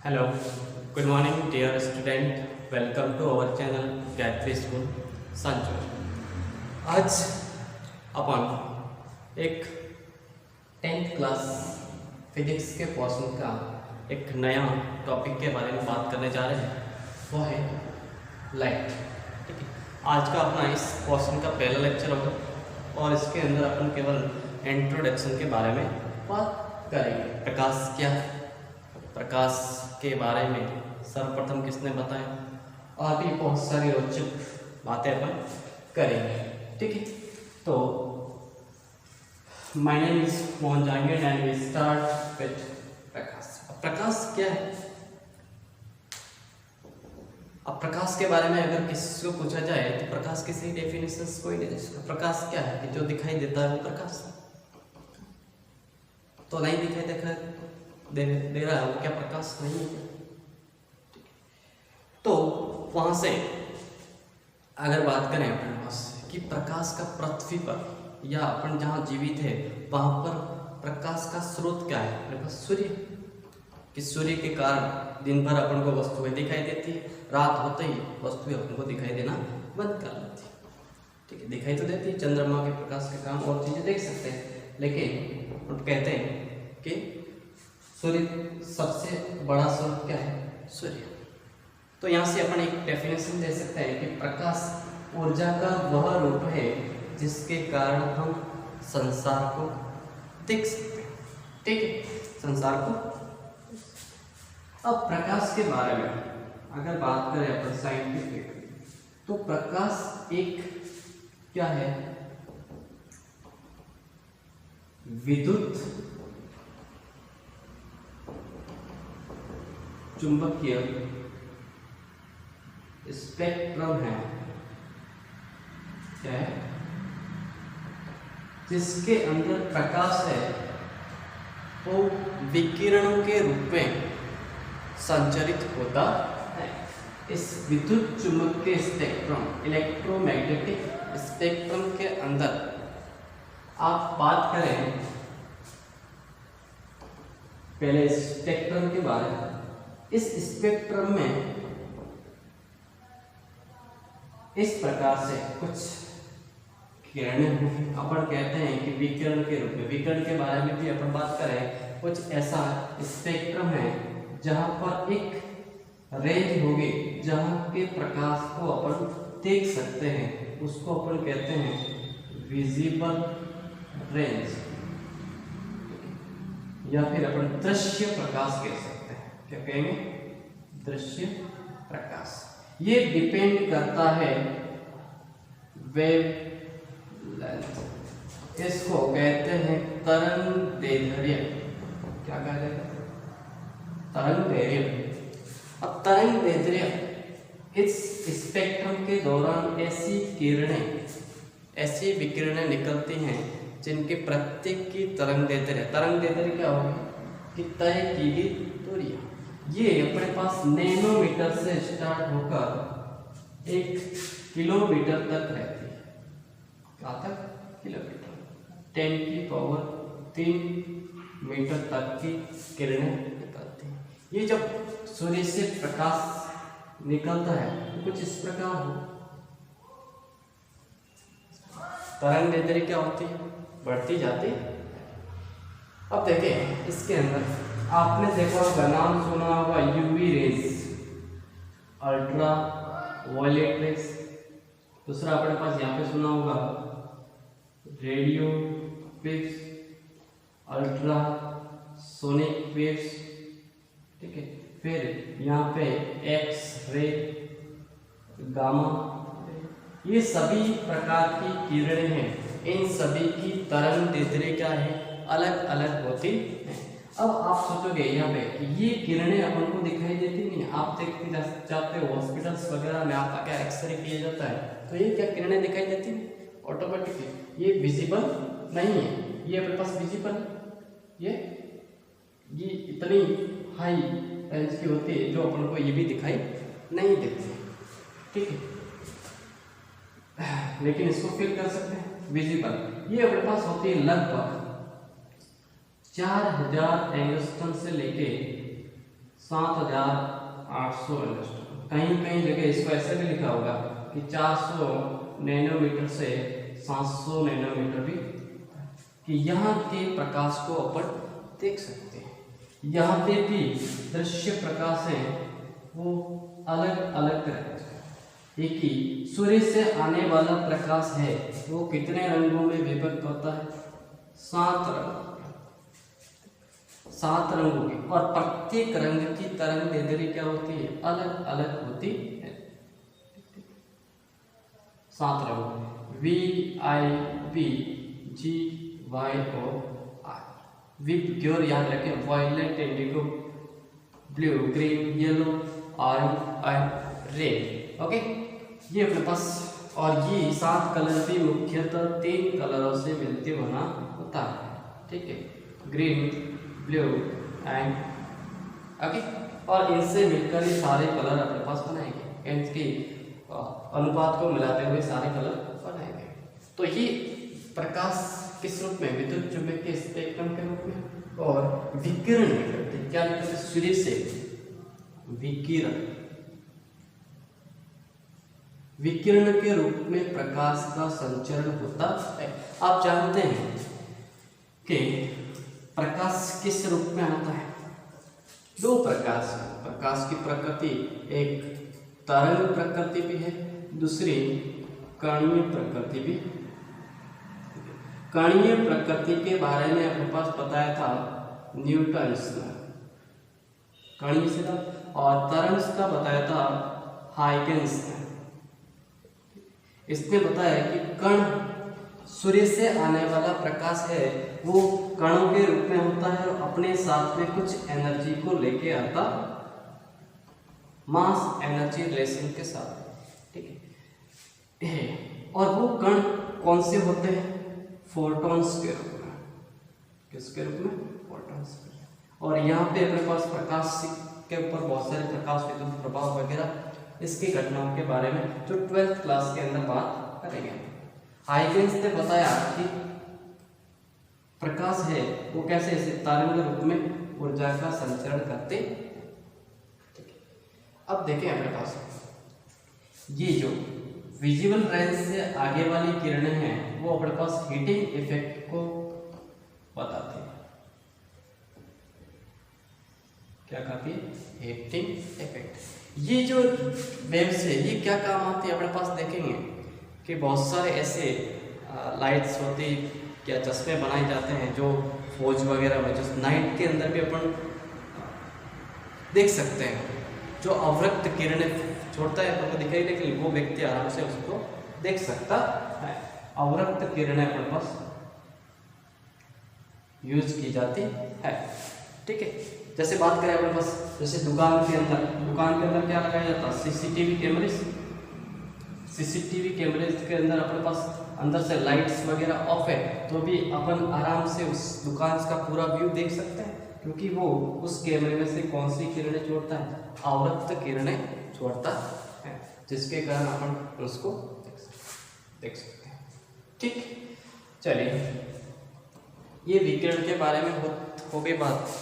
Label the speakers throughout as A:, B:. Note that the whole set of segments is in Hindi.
A: Hello, good morning, dear student. Welcome to our channel Gayatri school Sanchore. आज अपन एक 10th क्लास फिजिक्स के पोर्शन का एक नया टॉपिक के बारे में बात करने जा रहे हैं. वो है लाइट. ठीक है, आज का अपना इस पोर्शन का पहला लेक्चर होगा और इसके अंदर अपन केवल इंट्रोडक्शन के बारे में बात करेंगे. प्रकाश क्या है, प्रकाश के बारे में सर्वप्रथम किसने बताया, और भी बहुत सारी रोचक बातें अपन करेंगे. ठीक है, तो my name is Mohan Jahangir and we start with Prakash. अब प्रकाश क्या है? अब प्रकाश के बारे में अगर किसी को पूछा जाए तो प्रकाश की सही डेफिनेशन कोई नहीं दे सकता. प्रकाश क्या है कि जो दिखाई देता है वो प्रकाश तो नहीं दिखाई दे रहा है, वो क्या प्रकाश नहीं है? तो वहां से अगर बात करें अपने पास कि प्रकाश का पृथ्वी पर या अपन जहाँ जीवित है वहां पर प्रकाश का स्रोत क्या है? अपने पास सूर्य. कि सूर्य के कारण दिन भर अपन को वस्तुएं दिखाई देती है, रात होते ही वस्तुएं अपन को दिखाई देना बंद कर देती है. ठीक है, दिखाई तो देती है, चंद्रमा के प्रकाश के कारण और चीजें देख सकते हैं, लेकिन हम कहते हैं कि सूर्य सबसे बड़ा स्रोत क्या है? सूर्य. तो यहाँ से अपन एक डेफिनेशन दे सकते हैं कि प्रकाश ऊर्जा का वह रूप है जिसके कारण हम संसार को देख सकते हैं. ठीक है, संसार को. अब प्रकाश के बारे में अगर बात करें अपन साइंटिफिक, तो प्रकाश एक क्या है? विद्युत चुंबकीय स्पेक्ट्रम है. क्या है? जिसके अंदर प्रकाश है वो विकिरणों के रूप में संचरित होता है. इस विद्युत चुंबकीय स्पेक्ट्रम, इलेक्ट्रोमैग्नेटिक स्पेक्ट्रम के अंदर आप बात करें पहले स्पेक्ट्रम के बारे में. इस स्पेक्ट्रम में इस प्रकार से कुछ किरणें होंगी. अपन कहते हैं कि विकिरण के रूप में. विकिरण के बारे में भी अपन बात करें, कुछ ऐसा स्पेक्ट्रम है जहां पर एक रेंज होगी जहां के प्रकाश को अपन देख सकते हैं. उसको अपन कहते हैं विजिबल रेंज, या फिर अपन दृश्य प्रकाश कह सकते हैं. क्या कहेंगे? दृश्य प्रकाश. ये डिपेंड करता है वेवलेंथ. इसको कहते हैं तरंगदैर्घ्य. क्या कहते हैं? तरंगदैर्घ्य. अब तरंगदैर्घ्य इस स्पेक्ट्रम के दौरान ऐसी विकिरणें निकलती हैं जिनके प्रत्येक की तरंगदैर्घ्य क्या होगी? कि तय की गई दूरियां. ये अपने पास नैनोमीटर से स्टार्ट होकर 1 किलोमीटर तक रहती है. कहाँ तक? किलोमीटर. 10⁻³ मीटर तक की किरणें निकलती हैं. ये जब सूर्य से प्रकाश निकलता है तो कुछ इस प्रकार हो. तरंगदैर्घ्य क्या होती है? बढ़ती जाती है. अब देखें इसके अंदर आपने देखा होगा, नाम सुना होगा UV rays, ultraviolet rays. दूसरा अपने पास यहाँ पे सुना होगा radio waves, ultrasonic waves. ठीक है, फिर यहाँ पे एक्स रे, गामा. ये सभी प्रकार की किरणें हैं. इन सभी की तरंगदैर्घ्य क्या है? अलग अलग होती है. अब आप सोचोगे यहाँ पे कि ये किरणें अपन को दिखाई देती नहीं. आप देखते जाते हो हॉस्पिटल्स वगैरह में आपका क्या एक्सरे किया जाता है, तो ये क्या किरणें दिखाई देती है ऑटोमेटिकली. ये विजिबल नहीं है. ये अपने पास विजिबल ये इतनी हाई रेंज की होती है जो अपन को ये भी दिखाई नहीं देती. ठीक है, लेकिन इसको फील कर सकते हैं विजिबल. ये अपने पास होती है लगभग 4000 एंगस्ट्रॉम से लेके 7,800 एंगस्ट्रॉम। कहीं कहीं जगह इसको ऐसे भी लिखा होगा कि 400 नैनोमीटर से 700 नैनोमीटर भी, कि यहाँ के प्रकाश को अपन देख सकते हैं। यहाँ पे भी दृश्य प्रकाश है वो अलग अलग तरह का। एक ही सूर्य से आने वाला प्रकाश है वो कितने रंगों में विभक्त होता है? 7 रंग, 7 रंगों की, और प्रत्येक रंग की तरंग दैर्ध्य क्या होती है? अलग अलग होती है। 7 रंग VIVGYO विप की ओर याद रखें, violet, indigo, blue, green, yellow, orange and red. Okay, ये अपने पास, और ये 7 कलर भी मुख्यतः 3 कलरों से मिलते बना होता है। ठीक है, ग्रीन, ब्लू एंड ओके, और इनसे मिलकर ये सारे कलर अपने पास बनाएंगे, इनके अनुपात को मिलाते हुए सारे कलर बनाएंगे। तो ये प्रकाश किस रूप में? विद्युत चुंबकीय स्पेक्ट्रम के रूप में, और विकिरण करते हैं। क्या करते हैं? सूर्य से विकिरण, विकिरण के रूप में प्रकाश का संचरण होता है। आप जानते हैं कि प्रकाश किस रूप में आता है? 2 प्रकाश, प्रकाश की प्रकृति, एक तरंग प्रकृति भी है, दूसरी कणीय प्रकृति भी। कणीय प्रकृति के बारे में अपने पास बताया था न्यूटन्स ने, कणीय से था, और तरंग का बताया था हाइगेंस ने। इसने बताया कि कण, सूर्य से आने वाला प्रकाश है वो कणों के रूप में होता है और अपने साथ में कुछ एनर्जी को लेके आता, मास एनर्जी रिलेशन के साथ। ठीक है, और वो कण कौन से होते हैं? फोटॉन्स के रूप में। किसके रूप में? फोटॉन्स के। और यहाँ पे अपने पास प्रकाश के ऊपर बहुत सारे प्रकाश विद्युत प्रभाव वगैरह इसकी घटनाओं के बारे में जो 12th क्लास के अंदर बात करेंगे। हाइगेंस ने बताया कि प्रकाश है वो कैसे ऐसे तरंग रूप में ऊर्जा का संचरण करते। अब देखें अपने पास ये जो विजिबल रेंज से आगे वाली किरणें हैं वो अपने पास हीटिंग इफेक्ट को बताती है। क्या कहती है? Heating effect. ये जो वेव्स है ये क्या काम आती है? अपने पास देखेंगे कि बहुत सारे ऐसे लाइट्स होती या चश्मे बनाए जाते हैं जो फौज वगैरह में, जो नाइट के अंदर भी अपन देख सकते हैं, जो अवरक्त किरणें छोड़ता है अपन को दिखाई, लेकिन वो व्यक्ति आराम से उसको देख सकता है। अवरक्त किरणें अपने पास यूज की जाती है। ठीक है, जैसे बात करें अपने पास, जैसे दुकान के अंदर क्या लगाया जाता है? सीसीटीवी कैमरे। सीसीटीवी कैमरे के अंदर अपने पास अंदर से लाइट्स वगैरह ऑफ है तो भी अपन आराम से उस दुकान का पूरा व्यू देख सकते हैं, क्योंकि वो उस कैमरे में से कौन सी किरणें छोड़ता है? अवरक्त किरणें छोड़ता है, जिसके कारण अपन उसको देख सकते हैं। ठीक, चलिए ये विकिरण के बारे में हो गई बात।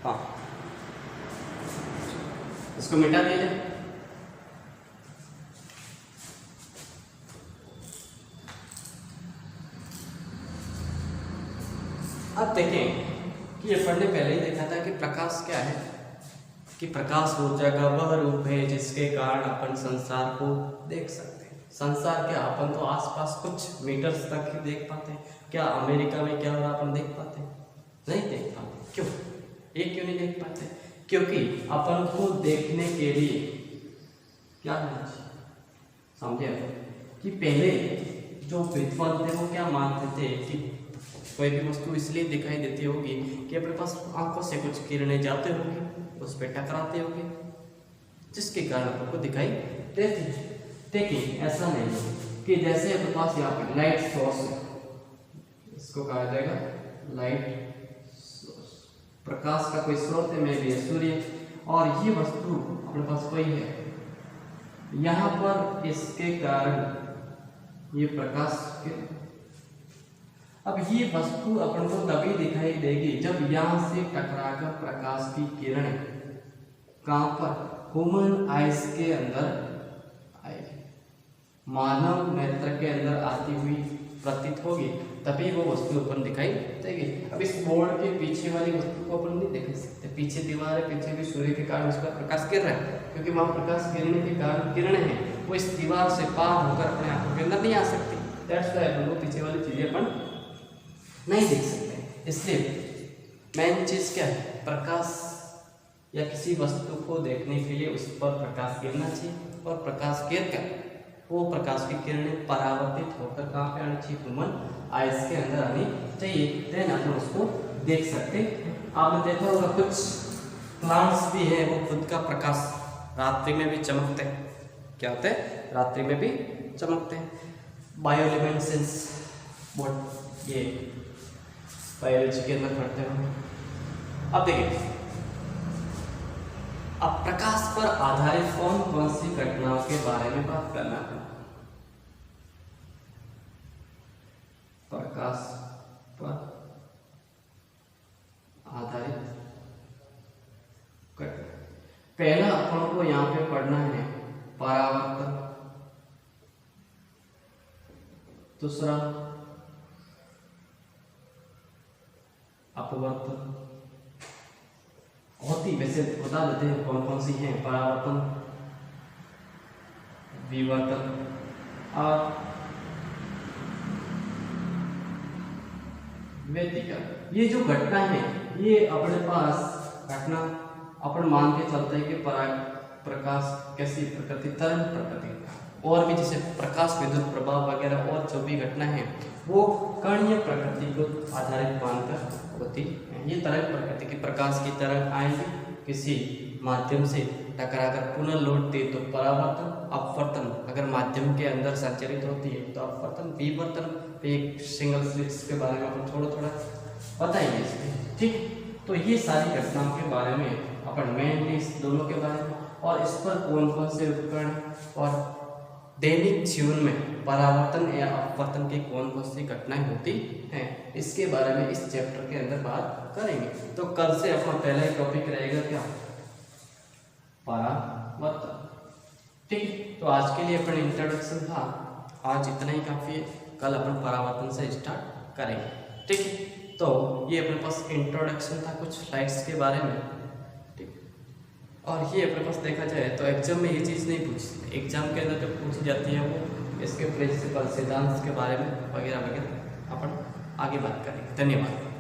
A: हाँ, इसको मिटा दिया जाए। अब देखें कि अपन ने पहले ही देखा था कि प्रकाश क्या है, कि प्रकाश ऊर्जा का वह रूप है जिसके कारण अपन संसार को देख सकते हैं। संसार क्या, अपन तो आसपास कुछ मीटर्स तक ही देख पाते हैं। क्या अमेरिका में क्या हो रहा अपन देख पाते हैं? नहीं देख पाते। क्यों? ये क्यों नहीं देख पाते? क्योंकि अपन को देखने के लिए क्या होना चाहिए? समझे कि पहले जो विद्वान थे वो क्या मानते थे कि कोई भी वस्तु इसलिए दिखाई देती होगी कि अपने पास आंखों से कुछ किरणें जाते होंगे, उस पर टकराते होंगे, जिसके कारण आपको दिखाई देती है। लेकिन ऐसा नहीं कि जैसे अपने पास यहाँ पे लाइट सोर्स है, इसको कहा जाएगा लाइट सोर्स, प्रकाश का कोई स्रोत है, में भी है सूर्य, और ये वस्तु अपने पास कोई है यहाँ पर इसके कारण ये प्रकाश किरण, अब ये वस्तु अपन को तभी दिखाई देगी जब यहाँ से टकराकर प्रकाश की किरणें कहाँ पर, ह्यूमन आइज के अंदर आएगी, मानव नेत्र के अंदर आती हुई प्रतीत होगी, तभी वो वस्तु अपन दिखाई देगी। अब इस बोर्ड के पीछे वाली वस्तु को अपन नहीं देख सकते, पीछे दीवार है, पीछे भी सूर्य के कारण उस पर प्रकाश गिर रहा है, क्योंकि वहाँ प्रकाश गिरने के कारण किरणें हैं वो इस दीवार से पार होकर अपने आंखों के अंदर नहीं आ सकती। दैट्स व्हाई अपन को पीछे वाली चीजें अपन नहीं देख सकते। इसलिए मेन चीज क्या है, प्रकाश या किसी वस्तु को देखने के लिए उस पर प्रकाश गिरना चाहिए, और प्रकाश गिर कर वो प्रकाश की किरणें परावर्तित होकर कहाँ पे आनी चाहिए, ह्यूमन आइज के अंदर आनी चाहिए, देन अपन उसको देख सकते हैं। आपने देखा होगा कुछ प्लांट्स भी है वो खुद का प्रकाश रात्रि में भी चमकते हैं। क्या होते हैं, रात्रि में भी चमकते हैं। बायोल्यूमिनेसेंस, ये बायोलॉजी के अंदर पढ़ते होंगे। अब देखिए, अब प्रकाश पर आधारित कौन कौन सी घटनाओं के बारे में बात करना है। प्रकाश पर आधारित घटना, पहला अपन को यहाँ पे पढ़ना है परावर्तन, दूसरा अपवर्तन, होती वैसे बता देते हैं कौन कौन सी हैं, परावर्तन, विवर्तन और व्यतिकरण। ये जो घटना है ये अपने पास घटना अपन मान के चलते हैं कि प्रकाश कैसी प्रकृति, तरंग प्रकृति, और भी जैसे प्रकाश विद्युत प्रभाव वगैरह और जो भी घटना है वो कणीय प्रकृति को आधारित मानकर होती है। ये तरंग प्रकृति की, प्रकाश की तरंग आएगी किसी माध्यम से टकराकर पुनः लौटती तो परावर्तन, अपवर्तन अगर माध्यम के अंदर संचरित होती है तो अपवर्तन, विवर्तन एक सिंगल स्लिट्स के बारे में अपन थोड़ा थोड़ा बताएंगे इसमें, ठीक। तो ये सारी घटनाओं के बारे में अपन मेनली इस दोनों के बारे में, और इस पर कौन कौन से उपकरण और दैनिक जीवन में परावर्तन या अपवर्तन की कौन कौन सी घटनाएं होती हैं, इसके बारे में इस चैप्टर के अंदर बात करेंगे। तो कल से अपना पहला ही टॉपिक रहेगा क्या, परावर्तन, ठीक। तो आज के लिए अपन इंट्रोडक्शन था, आज इतना ही काफी है, कल अपन परावर्तन से स्टार्ट करेंगे, ठीक। तो ये अपने पास इंट्रोडक्शन था कुछ स्लाइड्स के बारे में, ठीक। और ये अपने पास देखा जाए तो एग्जाम में ये चीज़ नहीं पूछती, एग्जाम के अंदर जो पूछी जाती है वो इसके प्रिंसिपल, सिद्धांत के बारे में वगैरह वगैरह अपन आगे बात करेंगे। धन्यवाद।